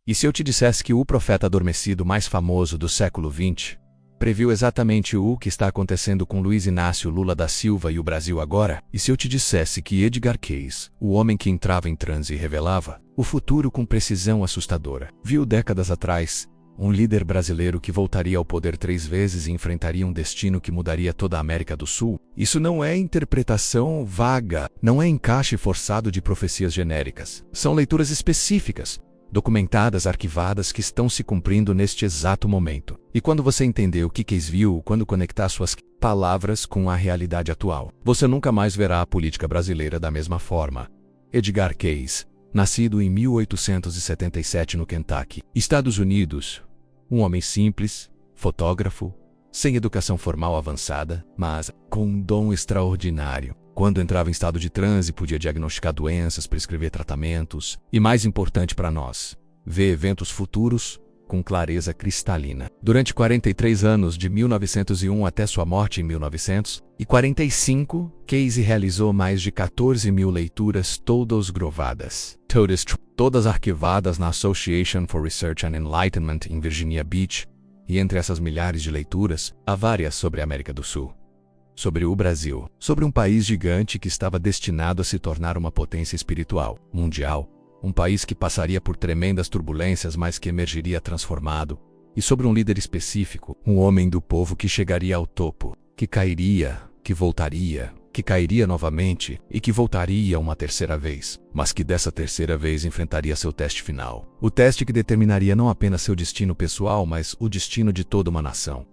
E se eu te dissesse que o profeta adormecido mais famoso do século XX previu exatamente o que está acontecendo com Luiz Inácio Lula da Silva e o Brasil agora? E se eu te dissesse que Edgar Cayce, o homem que entrava em transe e revelava o futuro com precisão assustadora, viu décadas atrás um líder brasileiro que voltaria ao poder 3 vezes e enfrentaria um destino que mudaria toda a América do Sul? Isso não é interpretação vaga, não é encaixe forçado de profecias genéricas. São leituras específicas, documentadas, arquivadas, que estão se cumprindo neste exato momento. E quando você entender o que Cayce viu, quando conectar suas palavras com a realidade atual, você nunca mais verá a política brasileira da mesma forma. Edgar Cayce, nascido em 1877 no Kentucky, Estados Unidos. Um homem simples, fotógrafo, sem educação formal avançada, mas com um dom extraordinário. Quando entrava em estado de transe, podia diagnosticar doenças, prescrever tratamentos e, mais importante para nós, ver eventos futuros com clareza cristalina. Durante 43 anos, de 1901 até sua morte em 1945, Cayce realizou mais de 14 mil leituras, todas gravadas, todas arquivadas na Association for Research and Enlightenment em Virginia Beach, e entre essas milhares de leituras, há várias sobre a América do Sul, sobre o Brasil, sobre um país gigante que estava destinado a se tornar uma potência espiritual, mundial, um país que passaria por tremendas turbulências, mas que emergiria transformado, e sobre um líder específico, um homem do povo que chegaria ao topo, que cairia, que voltaria, que cairia novamente e que voltaria uma terceira vez, mas que dessa terceira vez enfrentaria seu teste final. O teste que determinaria não apenas seu destino pessoal, mas o destino de toda uma nação.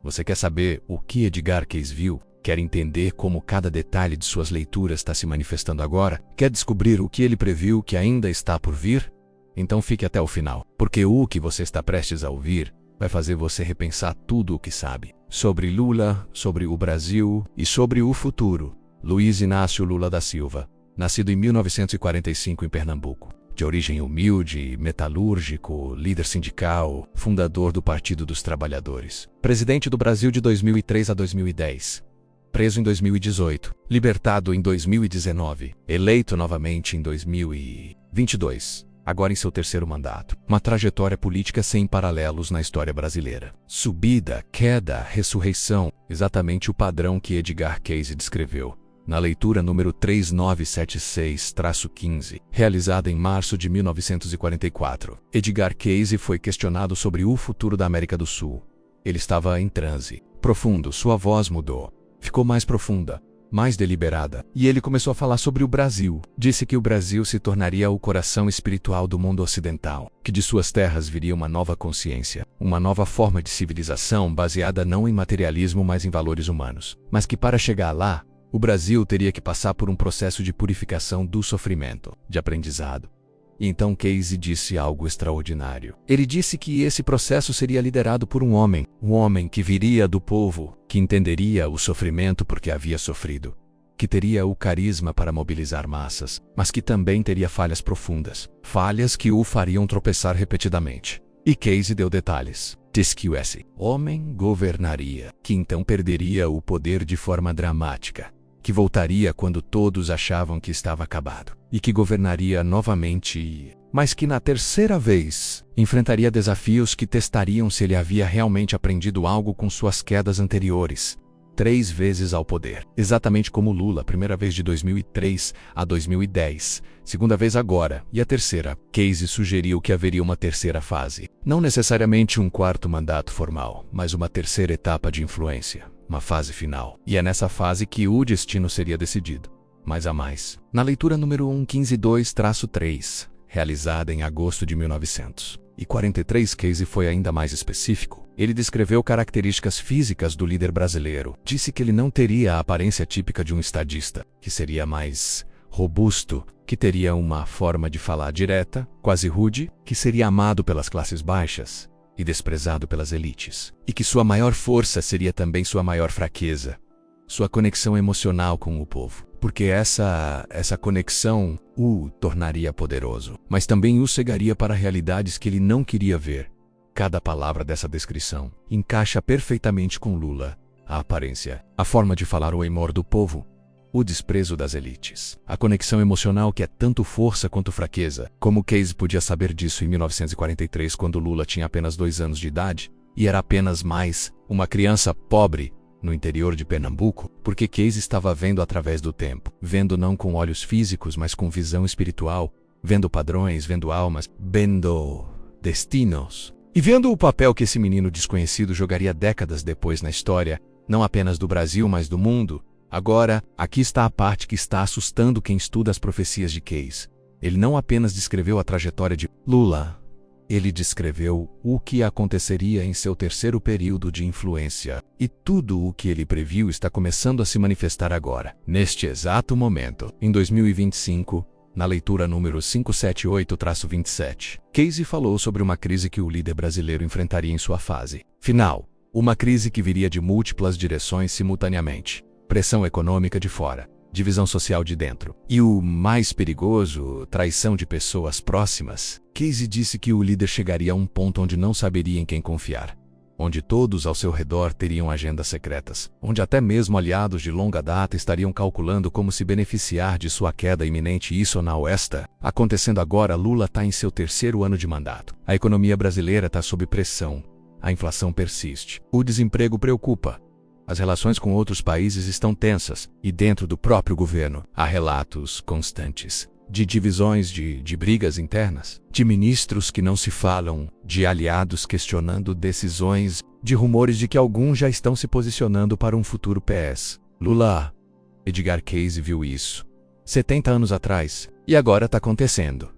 Você quer saber o que Edgar Cayce viu? Quer entender como cada detalhe de suas leituras está se manifestando agora? Quer descobrir o que ele previu que ainda está por vir? Então fique até o final, porque o que você está prestes a ouvir vai fazer você repensar tudo o que sabe sobre Lula, sobre o Brasil e sobre o futuro. Luiz Inácio Lula da Silva, nascido em 1945 em Pernambuco, de origem humilde, metalúrgico, líder sindical, fundador do Partido dos Trabalhadores, presidente do Brasil de 2003 a 2010, preso em 2018, libertado em 2019, eleito novamente em 2022. Agora em seu terceiro mandato. Uma trajetória política sem paralelos na história brasileira. Subida, queda, ressurreição, exatamente o padrão que Edgar Cayce descreveu na leitura número 3976-15, realizada em março de 1944. Edgar Cayce foi questionado sobre o futuro da América do Sul. Ele estava em transe profundo, sua voz mudou, ficou mais profunda, mais deliberada, e ele começou a falar sobre o Brasil. Disse que o Brasil se tornaria o coração espiritual do mundo ocidental, que de suas terras viria uma nova consciência, uma nova forma de civilização baseada não em materialismo, mas em valores humanos, mas que para chegar lá, o Brasil teria que passar por um processo de purificação do sofrimento, de aprendizado. E então Cayce disse algo extraordinário. Ele disse que esse processo seria liderado por um homem que viria do povo, que entenderia o sofrimento porque havia sofrido, que teria o carisma para mobilizar massas, mas que também teria falhas profundas, falhas que o fariam tropeçar repetidamente. E Cayce deu detalhes. Diz que esse homem governaria, que então perderia o poder de forma dramática, que voltaria quando todos achavam que estava acabado, e que governaria novamente, mas que na terceira vez enfrentaria desafios que testariam se ele havia realmente aprendido algo com suas quedas anteriores. 3 vezes ao poder, exatamente como Lula, primeira vez de 2003 a 2010, segunda vez agora, e a terceira. Cayce sugeriu que haveria uma terceira fase, não necessariamente um quarto mandato formal, mas uma terceira etapa de influência, uma fase final. E é nessa fase que o destino seria decidido. Mas há mais. Na leitura número 152-3, realizada em agosto de 1943, Cayce foi ainda mais específico. Ele descreveu características físicas do líder brasileiro. Disse que ele não teria a aparência típica de um estadista, que seria mais robusto, que teria uma forma de falar direta, quase rude, que seria amado pelas classes baixas e desprezado pelas elites, e que sua maior força seria também sua maior fraqueza, sua conexão emocional com o povo, porque essa conexão o tornaria poderoso, mas também o cegaria para realidades que ele não queria ver. Cada palavra dessa descrição encaixa perfeitamente com Lula. A aparência, a forma de falar, o humor do povo, o desprezo das elites, a conexão emocional que é tanto força quanto fraqueza. Como Casey podia saber disso em 1943, quando Lula tinha apenas 2 anos de idade e era apenas mais uma criança pobre no interior de Pernambuco? Porque Casey estava vendo através do tempo, vendo não com olhos físicos, mas com visão espiritual, vendo padrões, vendo almas, vendo destinos, e vendo o papel que esse menino desconhecido jogaria décadas depois na história, não apenas do Brasil, mas do mundo. Agora, aqui está a parte que está assustando quem estuda as profecias de Casey. Ele não apenas descreveu a trajetória de Lula, ele descreveu o que aconteceria em seu terceiro período de influência. E tudo o que ele previu está começando a se manifestar agora, neste exato momento, em 2025, na leitura número 578-27. Casey falou sobre uma crise que o líder brasileiro enfrentaria em sua fase final. Uma crise que viria de múltiplas direções simultaneamente. Pressão econômica de fora, divisão social de dentro. E o mais perigoso, traição de pessoas próximas. Casey disse que o líder chegaria a um ponto onde não saberia em quem confiar, onde todos ao seu redor teriam agendas secretas, onde até mesmo aliados de longa data estariam calculando como se beneficiar de sua queda iminente. Isso na Oeste. Acontecendo agora, Lula está em seu terceiro ano de mandato. A economia brasileira está sob pressão. A inflação persiste. O desemprego preocupa. As relações com outros países estão tensas, e dentro do próprio governo há relatos constantes de divisões, de brigas internas, de ministros que não se falam, de aliados questionando decisões, de rumores de que alguns já estão se posicionando para um futuro PS. Lula. Edgar Casey viu isso 70 anos atrás, e agora está acontecendo.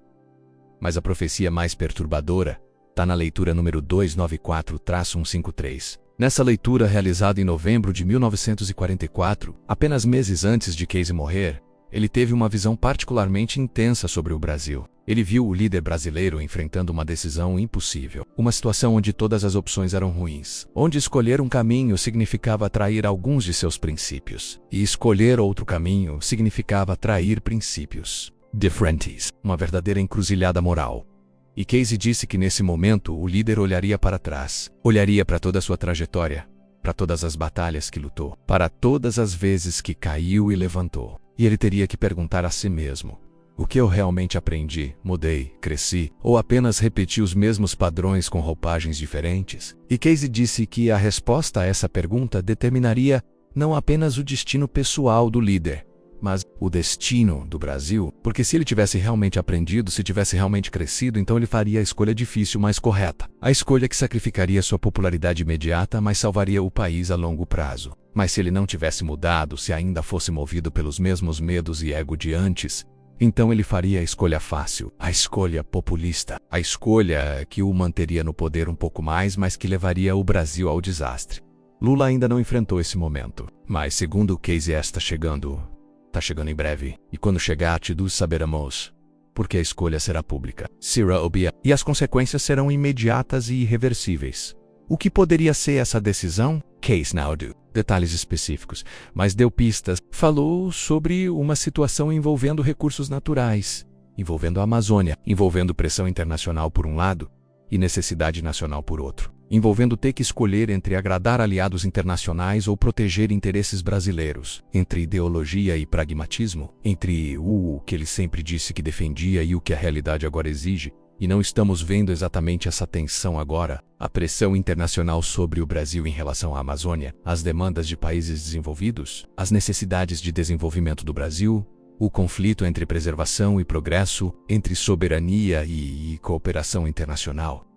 Mas a profecia mais perturbadora está na leitura número 294-153. Nessa leitura, realizada em novembro de 1944, apenas meses antes de Casey morrer, ele teve uma visão particularmente intensa sobre o Brasil. Ele viu o líder brasileiro enfrentando uma decisão impossível, uma situação onde todas as opções eram ruins, onde escolher um caminho significava trair alguns de seus princípios, e escolher outro caminho significava trair princípios diferentes, uma verdadeira encruzilhada moral. E Casey disse que nesse momento o líder olharia para trás, olharia para toda a sua trajetória, para todas as batalhas que lutou, para todas as vezes que caiu e levantou. E ele teria que perguntar a si mesmo: o que eu realmente aprendi, mudei, cresci, ou apenas repeti os mesmos padrões com roupagens diferentes? E Casey disse que a resposta a essa pergunta determinaria não apenas o destino pessoal do líder, mas o destino do Brasil, porque se ele tivesse realmente aprendido, se tivesse realmente crescido, então ele faria a escolha difícil, mas correta. A escolha que sacrificaria sua popularidade imediata, mas salvaria o país a longo prazo. Mas se ele não tivesse mudado, se ainda fosse movido pelos mesmos medos e ego de antes, então ele faria a escolha fácil, a escolha populista, a escolha que o manteria no poder um pouco mais, mas que levaria o Brasil ao desastre. Lula ainda não enfrentou esse momento, mas segundo Casey está chegando em breve, e quando chegar, todos saberemos, porque a escolha será pública, será óbvia, e as consequências serão imediatas e irreversíveis. O que poderia ser essa decisão? Casey não deu detalhes específicos, mas deu pistas. Falou sobre uma situação envolvendo recursos naturais, envolvendo a Amazônia, envolvendo pressão internacional por um lado e necessidade nacional por outro, envolvendo ter que escolher entre agradar aliados internacionais ou proteger interesses brasileiros, entre ideologia e pragmatismo, entre o que ele sempre disse que defendia e o que a realidade agora exige. E não estamos vendo exatamente essa tensão agora, a pressão internacional sobre o Brasil em relação à Amazônia, as demandas de países desenvolvidos, as necessidades de desenvolvimento do Brasil, o conflito entre preservação e progresso, entre soberania e cooperação internacional.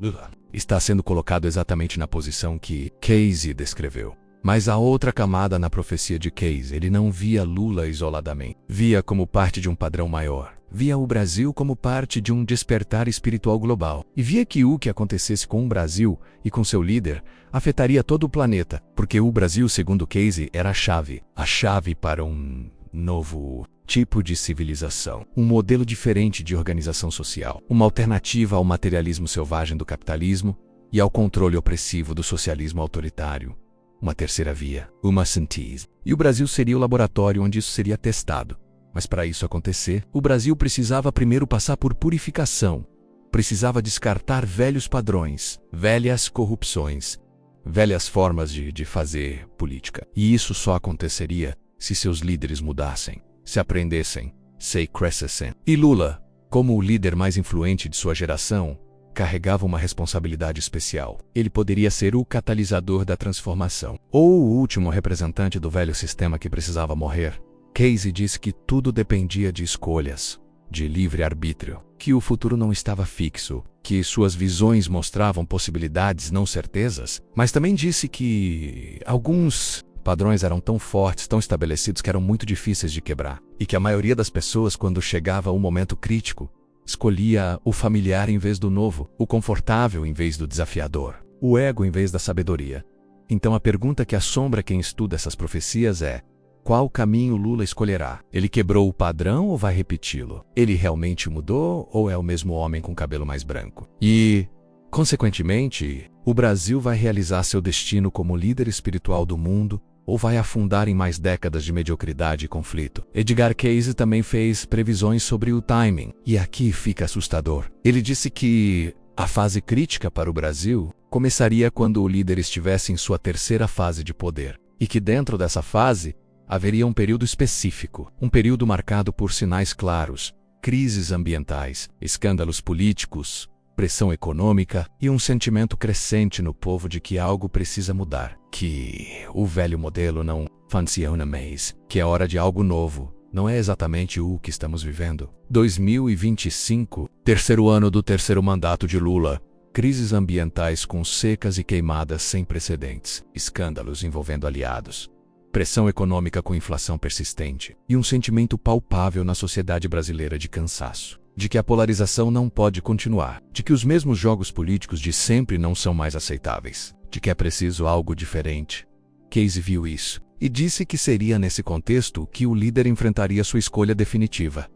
Está sendo colocado exatamente na posição que Casey descreveu. Mas há outra camada na profecia de Casey. Ele não via Lula isoladamente. Via como parte de um padrão maior. Via o Brasil como parte de um despertar espiritual global. E via que o que acontecesse com o Brasil e com seu líder afetaria todo o planeta. Porque o Brasil, segundo Casey, era a chave para um novo tipo de civilização, um modelo diferente de organização social, uma alternativa ao materialismo selvagem do capitalismo e ao controle opressivo do socialismo autoritário. Uma terceira via, uma síntese. E o Brasil seria o laboratório onde isso seria testado. Mas para isso acontecer, o Brasil precisava primeiro passar por purificação. Precisava descartar velhos padrões, velhas corrupções, velhas formas de fazer política. E isso só aconteceria se seus líderes mudassem, se aprendessem, se crescessem. E Lula, como o líder mais influente de sua geração, carregava uma responsabilidade especial. Ele poderia ser o catalisador da transformação, ou o último representante do velho sistema que precisava morrer. Casey disse que tudo dependia de escolhas, de livre-arbítrio, que o futuro não estava fixo, que suas visões mostravam possibilidades, não certezas, mas também disse que alguns padrões eram tão fortes, tão estabelecidos que eram muito difíceis de quebrar, e que a maioria das pessoas, quando chegava um momento crítico, escolhia o familiar em vez do novo, o confortável em vez do desafiador, o ego em vez da sabedoria. Então a pergunta que assombra quem estuda essas profecias é: qual caminho Lula escolherá? Ele quebrou o padrão ou vai repeti-lo? Ele realmente mudou ou é o mesmo homem com cabelo mais branco? E, consequentemente, o Brasil vai realizar seu destino como líder espiritual do mundo ou vai afundar em mais décadas de mediocridade e conflito? Edgar Cayce também fez previsões sobre o timing, e aqui fica assustador. Ele disse que a fase crítica para o Brasil começaria quando o líder estivesse em sua terceira fase de poder, e que dentro dessa fase haveria um período específico, um período marcado por sinais claros, crises ambientais, escândalos políticos, pressão econômica e um sentimento crescente no povo de que algo precisa mudar, que o velho modelo não funciona mais, que é hora de algo novo. Não é exatamente o que estamos vivendo. 2025, terceiro ano do terceiro mandato de Lula. Crises ambientais com secas e queimadas sem precedentes, escândalos envolvendo aliados, pressão econômica com inflação persistente e um sentimento palpável na sociedade brasileira de cansaço, de que a polarização não pode continuar, de que os mesmos jogos políticos de sempre não são mais aceitáveis, de que é preciso algo diferente. Casey viu isso e disse que seria nesse contexto que o líder enfrentaria sua escolha definitiva,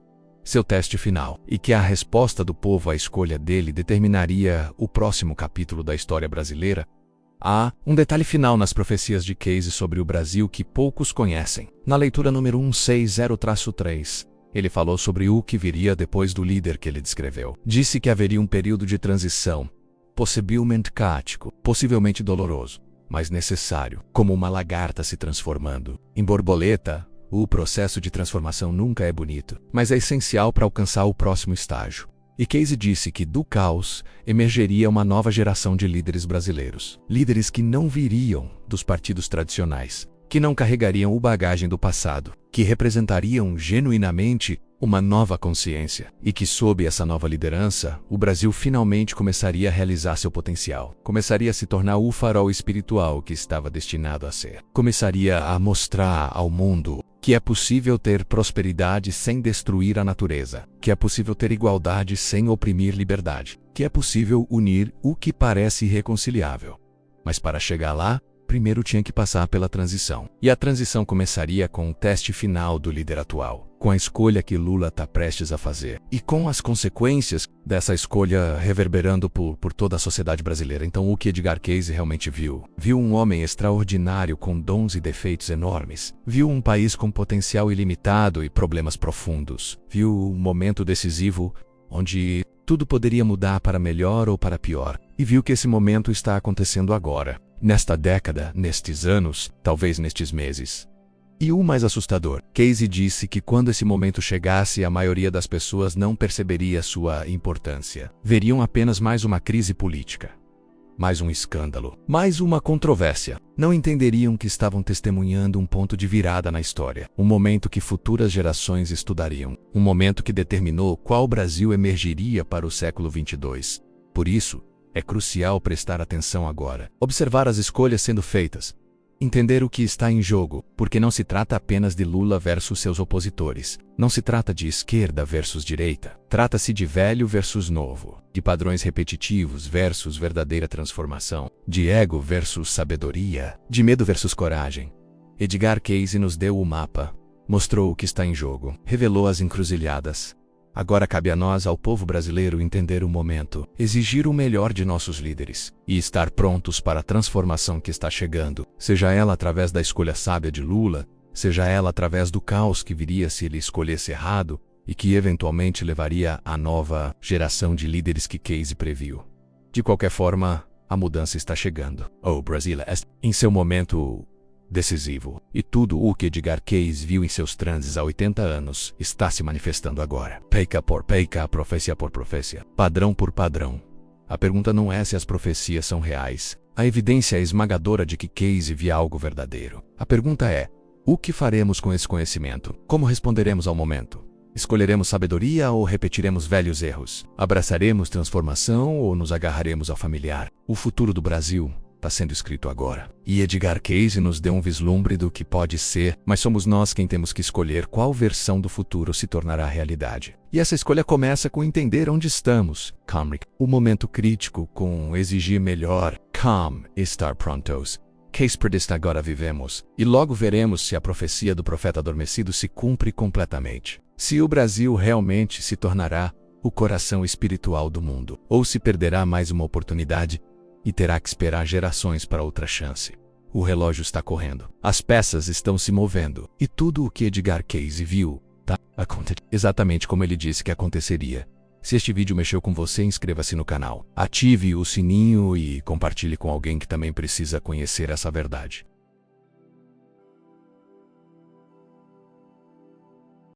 seu teste final, e que a resposta do povo à escolha dele determinaria o próximo capítulo da história brasileira. Há um detalhe final nas profecias de Casey sobre o Brasil que poucos conhecem. Na leitura número 160-3, ele falou sobre o que viria depois do líder que ele descreveu. Disse que haveria um período de transição, possivelmente caótico, possivelmente doloroso, mas necessário, como uma lagarta se transformando em borboleta. O processo de transformação nunca é bonito, mas é essencial para alcançar o próximo estágio. E Casey disse que do caos emergeria uma nova geração de líderes brasileiros. Líderes que não viriam dos partidos tradicionais, que não carregariam o bagagem do passado, que representariam genuinamente uma nova consciência, e que sob essa nova liderança, o Brasil finalmente começaria a realizar seu potencial, começaria a se tornar o farol espiritual que estava destinado a ser, começaria a mostrar ao mundo que é possível ter prosperidade sem destruir a natureza, que é possível ter igualdade sem oprimir liberdade, que é possível unir o que parece irreconciliável. Mas para chegar lá, primeiro tinha que passar pela transição. E a transição começaria com o teste final do líder atual, com a escolha que Lula está prestes a fazer, e com as consequências dessa escolha reverberando por toda a sociedade brasileira. Então o que Edgar Cayce realmente viu? Viu um homem extraordinário com dons e defeitos enormes. Viu um país com potencial ilimitado e problemas profundos. Viu um momento decisivo onde tudo poderia mudar para melhor ou para pior. E viu que esse momento está acontecendo agora, nesta década, nestes anos, talvez nestes meses. E o mais assustador, Casey disse que quando esse momento chegasse, a maioria das pessoas não perceberia sua importância. Veriam apenas mais uma crise política, mais um escândalo, mais uma controvérsia. Não entenderiam que estavam testemunhando um ponto de virada na história, um momento que futuras gerações estudariam, um momento que determinou qual Brasil emergiria para o século 22. Por isso, é crucial prestar atenção agora, observar as escolhas sendo feitas, entender o que está em jogo, porque não se trata apenas de Lula versus seus opositores. Não se trata de esquerda versus direita. Trata-se de velho versus novo, de padrões repetitivos versus verdadeira transformação, de ego versus sabedoria, de medo versus coragem. Edgar Cayce nos deu o mapa, mostrou o que está em jogo, revelou as encruzilhadas. Agora cabe a nós, ao povo brasileiro, entender o momento, exigir o melhor de nossos líderes e estar prontos para a transformação que está chegando, seja ela através da escolha sábia de Lula, seja ela através do caos que viria se ele escolhesse errado e que eventualmente levaria à nova geração de líderes que Casey previu. De qualquer forma, a mudança está chegando. O Brasil está em seu momento decisivo. E tudo o que Edgar Cayce viu em seus transes há 80 anos está se manifestando agora. Peica por peica, profecia por profecia, padrão por padrão. A pergunta não é se as profecias são reais. A evidência é esmagadora de que Cayce via algo verdadeiro. A pergunta é: o que faremos com esse conhecimento? Como responderemos ao momento? Escolheremos sabedoria ou repetiremos velhos erros? Abraçaremos transformação ou nos agarraremos ao familiar? O futuro do Brasil está sendo escrito agora. E Edgar Cayce nos deu um vislumbre do que pode ser, mas somos nós quem temos que escolher qual versão do futuro se tornará realidade. E essa escolha começa com entender onde estamos. Calm. O momento crítico com exigir melhor. Calm. Estar prontos. Cayce prediz agora vivemos. E logo veremos se a profecia do profeta adormecido se cumpre completamente. Se o Brasil realmente se tornará o coração espiritual do mundo, ou se perderá mais uma oportunidade e terá que esperar gerações para outra chance. O relógio está correndo. As peças estão se movendo. E tudo o que Edgar Cayce viu está acontecendo exatamente como ele disse que aconteceria. Se este vídeo mexeu com você, inscreva-se no canal. Ative o sininho e compartilhe com alguém que também precisa conhecer essa verdade.